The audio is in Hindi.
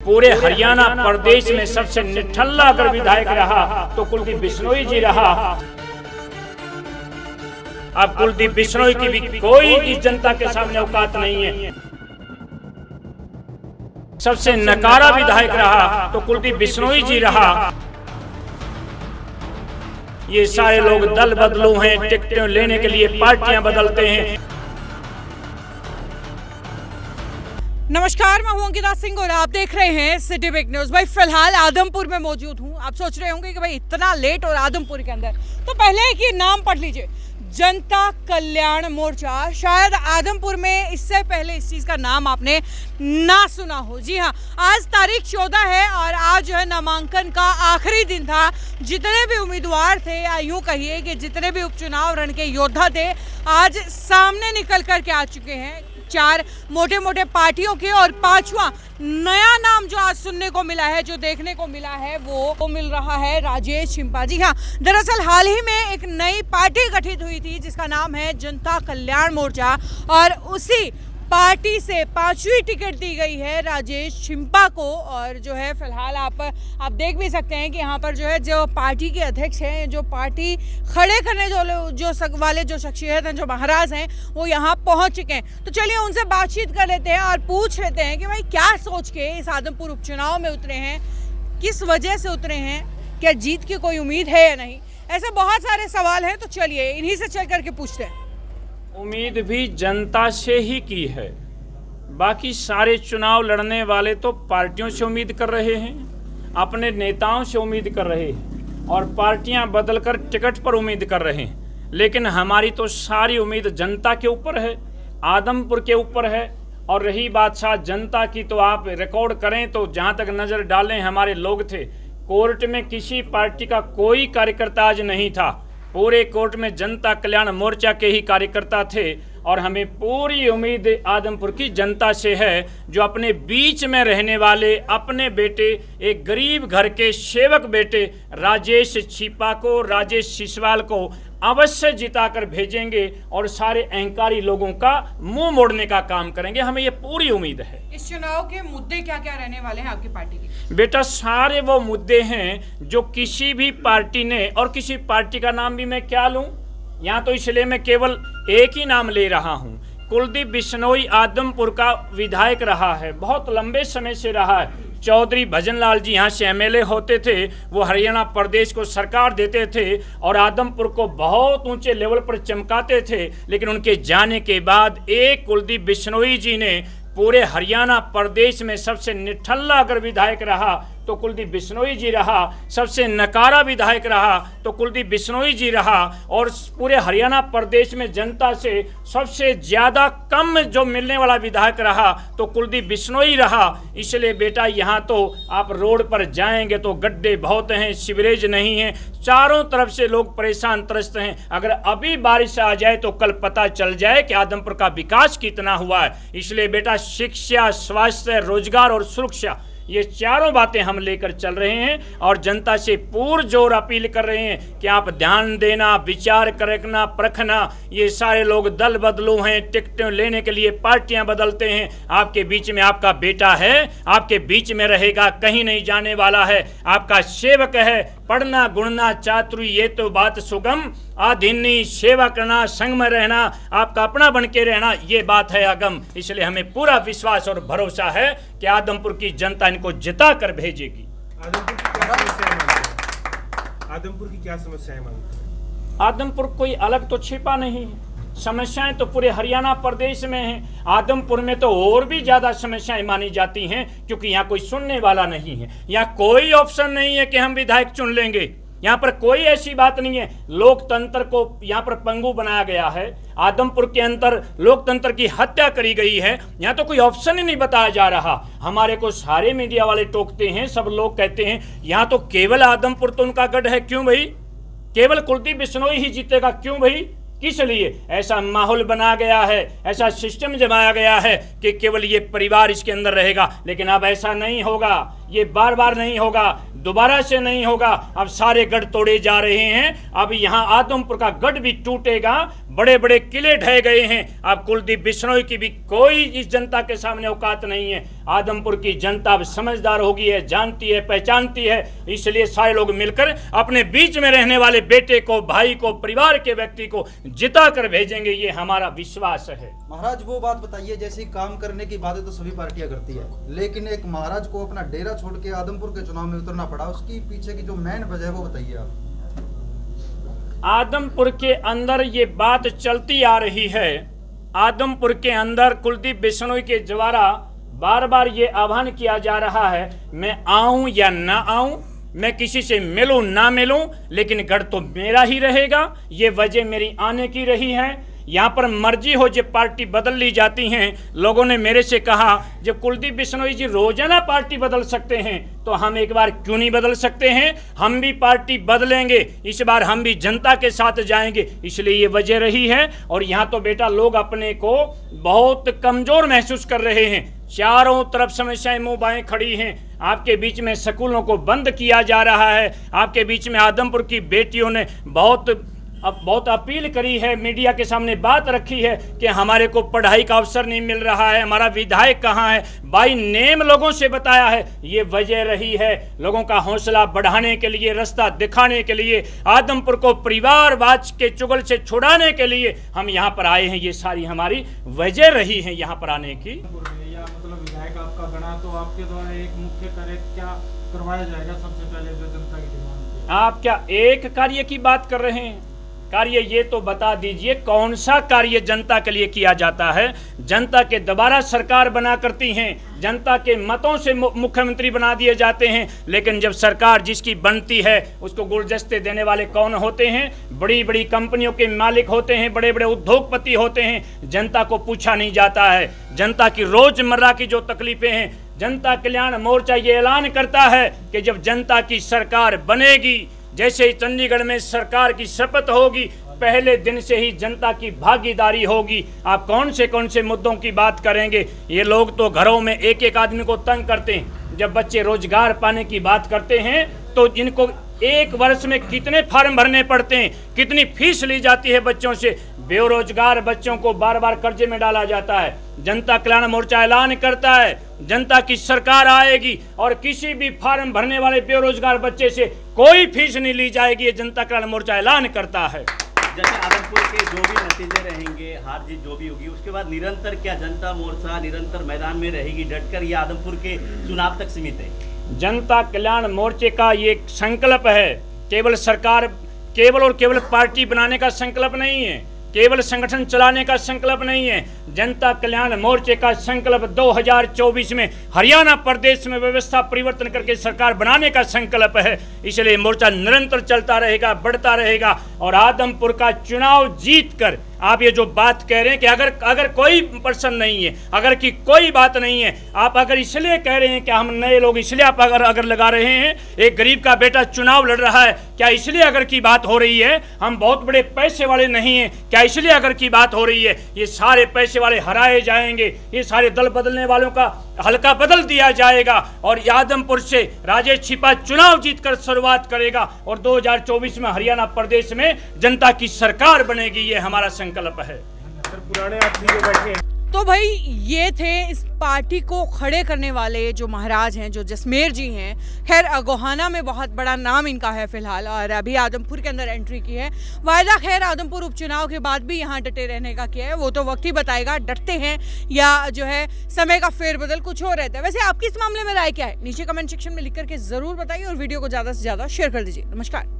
पूरे हरियाणा प्रदेश में सबसे निठल्ला अगर विधायक रहा तो कुलदीप बिश्नोई जी रहा। अब कुलदीप बिश्नोई की भी कोई इस जनता के सामने औकात नहीं है। सबसे नकारा विधायक रहा तो कुलदीप बिश्नोई जी रहा। ये सारे लोग दल बदलू हैं, टिकटें लेने के लिए पार्टियां बदलते हैं। नमस्कार, मैं हूं अंकिता सिंह और आप देख रहे हैं सिटी बिग न्यूज। भाई फिलहाल आदमपुर में मौजूद हूं। आप सोच रहे होंगे कि भाई इतना लेट और आदमपुर के अंदर, तो पहले एक ये नाम पढ़ लीजिए, जनता कल्याण मोर्चा। शायद आदमपुर में इससे पहले इस चीज़ का नाम आपने ना सुना हो। जी हाँ, आज तारीख 14 है और आज जो है नामांकन का आखिरी दिन था। जितने भी उम्मीदवार थे या यूँ कहिए कि जितने भी उपचुनाव रण के योद्धा थे, आज सामने निकल कर के आ चुके हैं। 4 मोटे मोटे पार्टियों के और 5वां नया नाम जो आज सुनने को मिला है, जो देखने को मिला है, वो मिल रहा है राजेश छिंपा। जी हाँ, दरअसल हाल ही में एक नई पार्टी गठित हुई थी जिसका नाम है जनता कल्याण मोर्चा और उसी पार्टी से 5वीं टिकट दी गई है राजेश छिंपा को। और जो है फिलहाल आप देख भी सकते हैं कि यहाँ पर जो है जो पार्टी के अध्यक्ष हैं, जो पार्टी खड़े करने जो शख्सियत हैं, जो महाराज हैं, वो यहाँ पहुँच चुके हैं। तो चलिए उनसे बातचीत कर लेते हैं और पूछ लेते हैं कि भाई क्या सोच के इस आदमपुर उपचुनाव में उतरे हैं, किस वजह से उतरे हैं, क्या जीत की कोई उम्मीद है या नहीं। ऐसे बहुत सारे सवाल हैं, तो चलिए इन्हीं से चल करके पूछते हैं। उम्मीद भी जनता से ही की है। बाकी सारे चुनाव लड़ने वाले तो पार्टियों से उम्मीद कर रहे हैं, अपने नेताओं से उम्मीद कर रहे हैं और पार्टियां बदलकर टिकट पर उम्मीद कर रहे हैं। लेकिन हमारी तो सारी उम्मीद जनता के ऊपर है, आदमपुर के ऊपर है। और रही बात साथ जनता की, तो आप रिकॉर्ड करें तो जहां तक नज़र डालें, हमारे लोग थे कोर्ट में, किसी पार्टी का कोई कार्यकर्ता आज नहीं था। पूरे कोर्ट में जनता कल्याण मोर्चा के ही कार्यकर्ता थे और हमें पूरी उम्मीद आदमपुर की जनता से है, जो अपने बीच में रहने वाले अपने बेटे, एक गरीब घर के सेवक बेटे राजेश छिंपा को, राजेश सिसवाल को अवश्य जिताकर भेजेंगे और सारे अहंकारी लोगों का मुंह मोड़ने का काम करेंगे। हमें ये पूरी उम्मीद है। इस चुनाव के मुद्दे क्या क्या रहने वाले हैं आपकी पार्टी के? बेटा, सारे वो मुद्दे हैं जो किसी भी पार्टी ने, और किसी पार्टी का नाम भी मैं क्या लूं यहाँ, तो इसलिए मैं केवल एक ही नाम ले रहा हूं। कुलदीप बिश्नोई आदमपुर का विधायक रहा है, बहुत लंबे समय से रहा है। चौधरी भजन लाल जी यहाँ से एमएलए होते थे, वो हरियाणा प्रदेश को सरकार देते थे और आदमपुर को बहुत ऊंचे लेवल पर चमकाते थे। लेकिन उनके जाने के बाद एक कुलदीप बिश्नोई जी ने पूरे हरियाणा प्रदेश में सबसे निठल्ला अगर विधायक रहा तो कुलदीप बिश्नोई जी रहा, सबसे नकारा विधायक रहा तो कुलदीप बिश्नोई जी रहा, और पूरे हरियाणा प्रदेश में जनता से सबसे ज़्यादा कम जो मिलने वाला विधायक रहा तो कुलदीप बिश्नोई रहा। इसलिए बेटा, यहाँ तो आप रोड पर जाएंगे तो गड्ढे बहुत हैं, सीवरेज नहीं है, चारों तरफ से लोग परेशान त्रस्त हैं। अगर अभी बारिश आ जाए तो कल पता चल जाए कि आदमपुर का विकास कितना हुआ है। इसलिए बेटा, शिक्षा, स्वास्थ्य, रोजगार और सुरक्षा, ये चारों बातें हम लेकर चल रहे हैं और जनता से पुरजोर अपील कर रहे हैं कि आप ध्यान देना, विचार करना, परखना। ये सारे लोग दल बदलू हैं, टिकटें लेने के लिए पार्टियां बदलते हैं। आपके बीच में आपका बेटा है, आपके बीच में रहेगा, कहीं नहीं जाने वाला है, आपका सेवक है। पढ़ना, गुणना, चातुर्य, ये तो बात सुगम, आधीनी, सेवा करना, संग में रहना, आपका अपना बन के रहना, ये बात है अगम। इसलिए हमें पूरा विश्वास और भरोसा है कि आदमपुर की जनता इनको जिता कर भेजेगी। आदमपुर की क्या समस्याएं मानते हैं? आदमपुर कोई अलग तो छिपा नहीं है, समस्याएं तो पूरे हरियाणा प्रदेश में हैं। आदमपुर में तो और भी ज़्यादा समस्याएं मानी जाती हैं, क्योंकि यहाँ कोई सुनने वाला नहीं है। यहाँ कोई ऑप्शन नहीं है कि हम विधायक चुन लेंगे। यहाँ पर कोई ऐसी बात नहीं है। लोकतंत्र को यहाँ पर पंगु बनाया गया है। आदमपुर के अंदर लोकतंत्र की हत्या करी गई है। यहाँ तो कोई ऑप्शन ही नहीं बताया जा रहा। हमारे को सारे मीडिया वाले टोकते हैं, सब लोग कहते हैं यहाँ तो केवल आदमपुर तो उनका गढ़ है। क्यों भाई? केवल कुलदीप बिश्नोई ही जीतेगा? क्यों भाई? किस लिए? ऐसा माहौल बना गया है, ऐसा सिस्टम जमाया गया है कि केवल ये परिवार इसके अंदर रहेगा। लेकिन अब ऐसा नहीं होगा। ये बार बार नहीं होगा, दोबारा से नहीं होगा। अब सारे गढ़ तोड़े जा रहे हैं। अब यहाँ आदमपुर का गढ़ भी टूटेगा, बड़े बड़े किले ढह गए हैं। अब कुलदीप बिश्नोई की भी कोई इस जनता के सामने औकात नहीं है। आदमपुर की जनता अब समझदार होगी है, जानती है, पहचानती है। इसलिए सारे लोग मिलकर अपने बीच में रहने वाले बेटे को, भाई को, परिवार के व्यक्ति को जिता कर भेजेंगे, ये हमारा विश्वास है। महाराज वो बात बताइए, जैसी काम करने की बातें तो सभी पार्टियां करती है, लेकिन एक महाराज को अपना डेरा छोड़ के आदमपुर के चुनाव में उतरना पड़ा, उसकी पीछे की जो मेन वजह है वो बताइए आप। आदमपुर के अंदर ये बात चलती आ रही है। आदमपुर के अंदर कुलदीप बिश्नोई के द्वारा बार बार ये आह्वान किया जा रहा है, मैं आऊं या ना आऊं, मैं किसी से मिलूं ना मिलूं, लेकिन गढ़ तो मेरा ही रहेगा। ये वजह मेरी आने की रही है। यहाँ पर मर्जी हो जब पार्टी बदल ली जाती हैं। लोगों ने मेरे से कहा जब कुलदीप बिश्नोई जी रोजाना पार्टी बदल सकते हैं तो हम एक बार क्यों नहीं बदल सकते हैं। हम भी पार्टी बदलेंगे, इस बार हम भी जनता के साथ जाएंगे, इसलिए ये वजह रही है। और यहाँ तो बेटा लोग अपने को बहुत कमजोर महसूस कर रहे हैं। चारों तरफ समस्याएं मुंह बाएं खड़ी हैं। आपके बीच में स्कूलों को बंद किया जा रहा है। आपके बीच में आदमपुर की बेटियों ने बहुत अपील करी है, मीडिया के सामने बात रखी है कि हमारे को पढ़ाई का अवसर नहीं मिल रहा है, हमारा विधायक कहाँ है, बाई नेम लोगों से बताया है। ये वजह रही है। लोगों का हौसला बढ़ाने के लिए, रास्ता दिखाने के लिए, आदमपुर को परिवारवाद के चुगल से छुड़ाने के लिए हम यहाँ पर आए हैं। ये सारी हमारी वजह रही है यहाँ पर आने की। मतलब विधायक आपका बना तो आपके द्वारा एक मुख्य कार्य क्या करवाया जाएगा सबसे पहले जो जनता की डिमांड? आप क्या एक कार्य की बात कर रहे हैं? कार्य ये तो बता दीजिए कौन सा कार्य जनता के लिए किया जाता है। जनता के दोबारा सरकार बना करती हैं, जनता के मतों से मुख्यमंत्री बना दिए जाते हैं, लेकिन जब सरकार जिसकी बनती है उसको गुलदस्ते देने वाले कौन होते हैं? बड़ी बड़ी कंपनियों के मालिक होते हैं, बड़े बड़े उद्योगपति होते हैं। जनता को पूछा नहीं जाता है। जनता की रोजमर्रा की जो तकलीफें हैं, जनता कल्याण मोर्चा ये ऐलान करता है कि जब जनता की सरकार बनेगी, जैसे ही चंडीगढ़ में सरकार की शपथ होगी, पहले दिन से ही जनता की भागीदारी होगी। आप कौन से मुद्दों की बात करेंगे? ये लोग तो घरों में एक एक आदमी को तंग करते हैं। जब बच्चे रोजगार पाने की बात करते हैं तो इनको एक वर्ष में कितने फार्म भरने पड़ते हैं, कितनी फीस ली जाती है बच्चों से। बेरोजगार बच्चों को बार बार कर्जे में डाला जाता है। जनता कल्याण मोर्चा ऐलान करता है जनता की सरकार आएगी और किसी भी फार्म भरने वाले बेरोजगार बच्चे से कोई फीस नहीं ली जाएगी। ये जनता कल्याण मोर्चा ऐलान करता है। जैसे आदमपुर के जो भी नतीजे रहेंगे, हार जीत जो भी होगी, उसके बाद निरंतर क्या जनता मोर्चा निरंतर मैदान में रहेगी डटकर, या आदमपुर के चुनाव तक सीमित है? जनता कल्याण मोर्चे का ये संकल्प है। केवल सरकार, केवल और केवल पार्टी बनाने का संकल्प नहीं है, केवल संगठन चलाने का संकल्प नहीं है। जनता कल्याण मोर्चे का संकल्प 2024 में हरियाणा प्रदेश में व्यवस्था परिवर्तन करके सरकार बनाने का संकल्प है। इसलिए मोर्चा निरंतर चलता रहेगा, बढ़ता रहेगा। और आदमपुर का चुनाव जीत कर, आप ये जो बात कह रहे हैं कि अगर कोई पर्सन नहीं है, अगर की कोई बात नहीं है, आप अगर इसलिए कह रहे हैं कि हम नए लोग इसलिए आप अगर लगा रहे हैं, एक गरीब का बेटा चुनाव लड़ रहा है, क्या इसलिए अगर की बात हो रही है? हम बहुत बड़े पैसे वाले नहीं हैं, क्या इसलिए अगर की बात हो रही है? ये सारे पैसे वाले हराए जाएंगे, ये सारे दल बदलने वालों का हल्का बदल दिया जाएगा और आदमपुर से राजेश छिपा चुनाव जीतकर शुरुआत करेगा और 2024 में हरियाणा प्रदेश में जनता की सरकार बनेगी। ये हमारा संकल्प है। पुराने आदमी जो बैठे हैं। तो भाई ये थे इस पार्टी को खड़े करने वाले जो महाराज हैं, जो जसमेर जी हैं। खैर अगोहाना में बहुत बड़ा नाम इनका है फिलहाल, और अभी आदमपुर के अंदर एंट्री की है। वायदा खैर आदमपुर उपचुनाव के बाद भी यहाँ डटे रहने का किया है, वो तो वक्त ही बताएगा डटते हैं या जो है समय का फेरबदल कुछ और रहता है। वैसे आपकी इस मामले में राय क्या है? नीचे कमेंट सेक्शन में लिख करके जरूर बताइए और वीडियो को ज़्यादा से ज़्यादा शेयर कर दीजिए। नमस्कार।